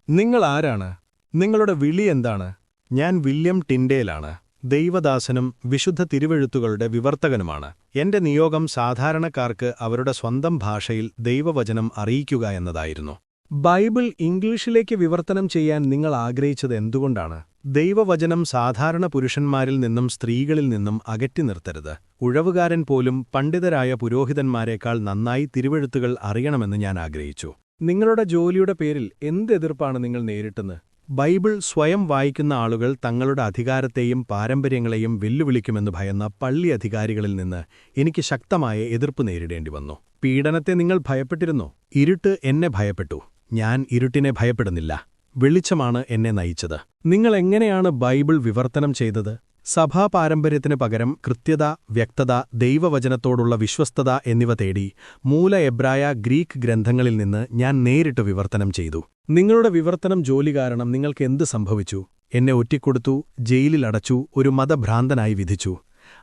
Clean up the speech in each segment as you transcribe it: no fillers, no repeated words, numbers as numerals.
നിങ്ങൾ ആരാണ്? നിങ്ങളുടെ വിളി എന്താണ്? ഞാൻ വില്യം ടിൻഡേലാണ്. ദൈവദാസനും വിശുദ്ധ തിരുവെഴുത്തുകളുടെ വിവർത്തകനുമാണ്. എന്റെ നിയോഗം സാധാരണക്കാർക്ക് അവരുടെ സ്വന്തം ഭാഷയിൽ ദൈവവചനം അറിയിക്കുക എന്നതായിരുന്നു. ബൈബിൾ ഇംഗ്ലീഷിലേക്ക് വിവർത്തനം ചെയ്യാൻ നിങ്ങൾ ആഗ്രഹിച്ചത് എന്തുകൊണ്ടാണ്? ദൈവവചനം സാധാരണ പുരുഷന്മാരിൽ നിന്നും സ്ത്രീകളിൽ നിന്നും അകറ്റി നിർത്തരുത്. ഉഴവുകാരൻ പോലും പണ്ഡിതരായ പുരോഹിതന്മാരെക്കാൾ നന്നായി തിരുവെഴുത്തുകൾ അറിയണമെന്ന് ഞാൻ ആഗ്രഹിച്ചു. നിങ്ങളുടെ ജോലിയുടെ പേരിൽ എന്ത് എതിർപ്പാണ് നിങ്ങൾ നേരിട്ടെന്ന്? ബൈബിൾ സ്വയം വായിക്കുന്ന ആളുകൾ തങ്ങളുടെ അധികാരത്തെയും പാരമ്പര്യങ്ങളെയും വെല്ലുവിളിക്കുമെന്ന് ഭയന്ന പള്ളി അധികാരികളിൽ നിന്ന് എനിക്ക് ശക്തമായ എതിർപ്പ് നേരിടേണ്ടി വന്നു. പീഡനത്തെ നിങ്ങൾ ഭയപ്പെട്ടിരുന്നോ? ഇരുട്ട് എന്നെ ഭയപ്പെട്ടു. ഞാൻ ഇരുട്ടിനെ ഭയപ്പെടുന്നില്ല. വെളിച്ചമാണ് എന്നെ നയിച്ചത്. നിങ്ങൾ എങ്ങനെയാണ് ബൈബിൾ വിവർത്തനം ചെയ്തത്? സഭാ പാരമ്പര്യത്തിന് പകരം കൃത്യത, വ്യക്തത, ദൈവവചനത്തോടുള്ള വിശ്വസ്തത എന്നിവ തേടി മൂല എബ്രായ ഗ്രീക്ക് ഗ്രന്ഥങ്ങളിൽ നിന്ന് ഞാൻ നേരിട്ട് വിവർത്തനം ചെയ്തു. നിങ്ങളുടെ വിവർത്തനം ജോലി കാരണം നിങ്ങൾക്ക് എന്ത് സംഭവിച്ചു? എന്നെ ഒറ്റിക്കൊടുത്തു, ജയിലിലടച്ചു, ഒരു മതഭ്രാന്തനായി വിധിച്ചു.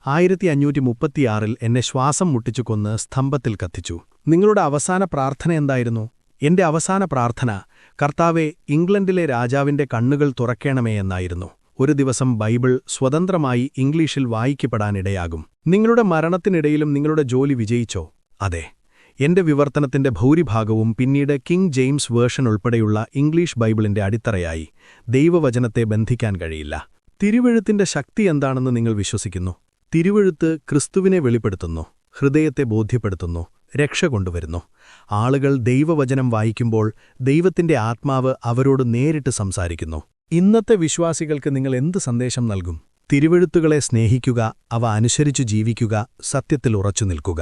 1536 എന്നെ ശ്വാസം മുട്ടിച്ചു കൊന്ന് സ്തംഭത്തിൽ കത്തിച്ചു. നിങ്ങളുടെ അവസാന പ്രാർത്ഥന എന്തായിരുന്നു? എന്റെ അവസാന പ്രാർത്ഥന, കർത്താവേ, ഇംഗ്ലണ്ടിലെ രാജാവിന്റെ കണ്ണുകൾ തുറക്കേണമേ എന്നായിരുന്നു. ഒരു ദിവസം ബൈബിൾ സ്വതന്ത്രമായി ഇംഗ്ലീഷിൽ വായിക്കപ്പെടാനിടയാകും. നിങ്ങളുടെ മരണത്തിനിടയിലും നിങ്ങളുടെ ജോലി വിജയിച്ചോ? അതെ. എന്റെ വിവർത്തനത്തിന്റെ ഭൂരിഭാഗവും പിന്നീട് കിങ് ജെയിംസ് വേർഷൻ ഉൾപ്പെടെയുള്ള ഇംഗ്ലീഷ് ബൈബിളിന്റെ അടിത്തറയായി. ദൈവവചനത്തെ ബന്ധിക്കാൻ കഴിയില്ല. തിരുവെഴുത്തിന്റെ ശക്തി എന്താണെന്ന് നിങ്ങൾ വിശ്വസിക്കുന്നു? തിരുവെഴുത്ത് ക്രിസ്തുവിനെ വെളിപ്പെടുത്തുന്നു, ഹൃദയത്തെ ബോധ്യപ്പെടുത്തുന്നു, രക്ഷ കൊണ്ടുവരുന്നു. ആളുകൾ ദൈവവചനം വായിക്കുമ്പോൾ ദൈവത്തിന്റെ ആത്മാവ് അവരോട് നേരിട്ട് സംസാരിക്കുന്നു. ഇന്നത്തെ വിശ്വാസികൾക്ക് നിങ്ങൾ എന്ത് സന്ദേശം നൽകും? തിരുവെഴുത്തുകളെ സ്നേഹിക്കുക, അവ അനുസരിച്ചു ജീവിക്കുക, സത്യത്തിൽ ഉറച്ചു നിൽക്കുക.